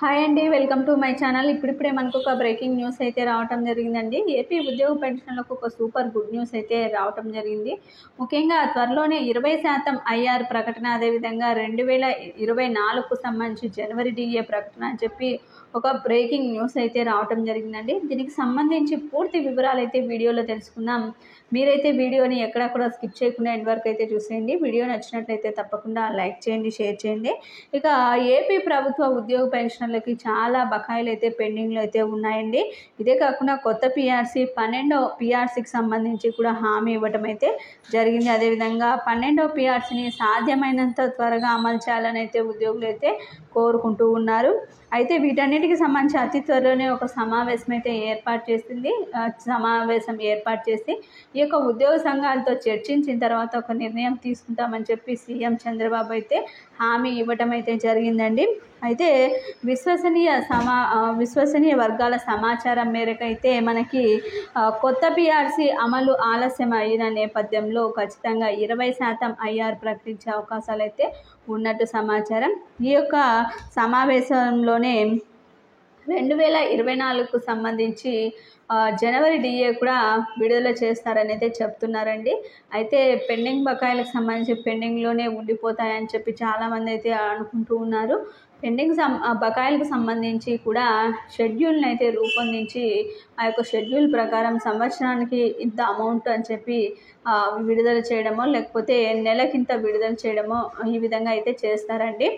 Hi అండి, welcome to my channel. ఇప్పుడిప్పుడే మనకు ఒక బ్రేకింగ్ న్యూస్ అయితే రావటం జరిగిందండి. ఏపీ ఉద్యోగ పెన్షన్లకు ఒక సూపర్ గుడ్ న్యూస్ అయితే రావటం జరిగింది. ముఖ్యంగా త్వరలోనే 20% ఐఆర్ ప్రకటన, అదేవిధంగా 2024కు సంబంధించి జనవరి డిఏ ప్రకటన అని చెప్పి ఒక బ్రేకింగ్ న్యూస్ అయితే రావటం జరిగిందండి. దీనికి సంబంధించి పూర్తి వివరాలు అయితే వీడియోలో తెలుసుకుందాం. మీరైతే వీడియోని ఎక్కడా కూడా స్కిప్ చేయకుండా ఎండ్ వరకు అయితే చూసేయండి. వీడియో నచ్చినట్లయితే తప్పకుండా లైక్ చేయండి, షేర్ చేయండి. ఇక ఏపీ ప్రభుత్వ ఉద్యోగ పెన్షన్లకి చాలా బకాయిలు అయితే పెండింగ్లో అయితే ఉన్నాయండి. ఇదే కాకుండా కొత్త పిఆర్సీ 12వ పిఆర్సీకి సంబంధించి కూడా హామీ ఇవ్వటం అయితే జరిగింది. అదేవిధంగా 12వ పిఆర్సీని సాధ్యమైనంత త్వరగా అమలు చేయాలని అయితే ఉద్యోగులు అయితే కోరుకుంటూ ఉన్నారు. అయితే వీటన్నిటికి సంబంధించి అతి త్వరలోనే ఒక సమావేశం అయితే ఏర్పాటు చేసి ఈ యొక్క ఉద్యోగ సంఘాలతో చర్చించిన తర్వాత ఒక నిర్ణయం తీసుకుంటామని చెప్పి సీఎం చంద్రబాబు అయితే హామీ ఇవ్వటం అయితే జరిగిందండి. అయితే విశ్వసనీయ వర్గాల సమాచారం మేరకు అయితే మనకి కొత్త పిఆర్సీ అమలు ఆలస్యం అయిన నేపథ్యంలో ఖచ్చితంగా 20% ఐఆర్ ప్రకటించే అవకాశాలు అయితే ఉన్నట్టు సమాచారం. ఈ యొక్క సమావేశంలోనే 2024కు సంబంధించి జనవరి డిఏ కూడా విడుదల చేస్తారని అయితే చెప్తున్నారండి. అయితే పెండింగ్ బకాయిలకు సంబంధించి పెండింగ్లోనే ఉండిపోతాయని చెప్పి చాలామంది అయితే అనుకుంటూ ఉన్నారు. బకాయిలకు సంబంధించి కూడా షెడ్యూల్ని అయితే రూపొందించి ఆ యొక్క షెడ్యూల్ ప్రకారం సంవత్సరానికి ఇంత అమౌంట్ అని చెప్పి విడుదల చేయడమో, లేకపోతే నెలకింత విడుదల చేయడమో ఈ విధంగా అయితే చేస్తారండి.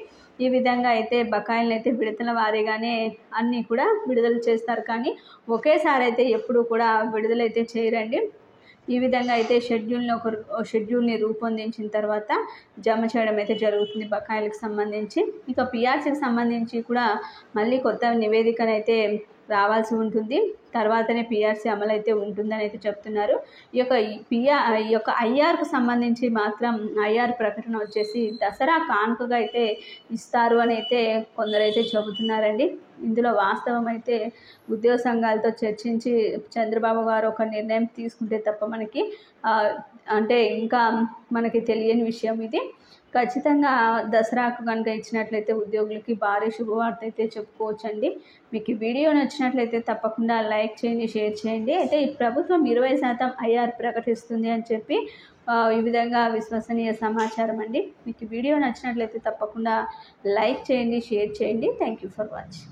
ఈ విధంగా అయితే బకాయిలను అయితే విడతల వారీగానే అన్నీ కూడా విడుదల చేస్తారు, కానీ ఒకేసారి అయితే ఎప్పుడు కూడా విడుదలైతే చేయరండి. ఈ విధంగా అయితే షెడ్యూల్ని రూపొందించిన తర్వాత జమ చేయడం అయితే జరుగుతుంది బకాయిలకు సంబంధించి. ఇక పిఆర్సీకి సంబంధించి కూడా మళ్ళీ కొత్త నివేదికనైతే రావాల్సి ఉంటుంది. తర్వాతనే పిఆర్సీ అమలు అయితే ఉంటుందని అయితే చెప్తున్నారు. ఈ యొక్క ఐఆర్కు సంబంధించి మాత్రం ఐఆర్ ప్రకటన వచ్చేసి దసరా కానుకగా అయితే ఇస్తారు అని అయితే కొందరైతే చెబుతున్నారండి. ఇందులో వాస్తవం అయితే ఉద్యోగ సంఘాలతో చర్చించి చంద్రబాబు గారు ఒక నిర్ణయం తీసుకుంటే తప్ప అంటే ఇంకా మనకి తెలియని విషయం ఇది. ఖచ్చితంగా దసరాకు కనుక ఇచ్చినట్లయితే ఉద్యోగులకి భారీ శుభవార్త అయితే చెప్పుకోవచ్చండి. మీకు ఈ వీడియో నచ్చినట్లయితే తప్పకుండా లైక్ చేయండి, షేర్ చేయండి. అయితే ఈ ప్రభుత్వం 20% ఐఆర్ ప్రకటిస్తుంది అని చెప్పి ఈ విధంగా విశ్వసనీయ సమాచారం అండి. మీకు ఈ వీడియో నచ్చినట్లయితే తప్పకుండా లైక్ చేయండి, షేర్ చేయండి. Thank you for watching.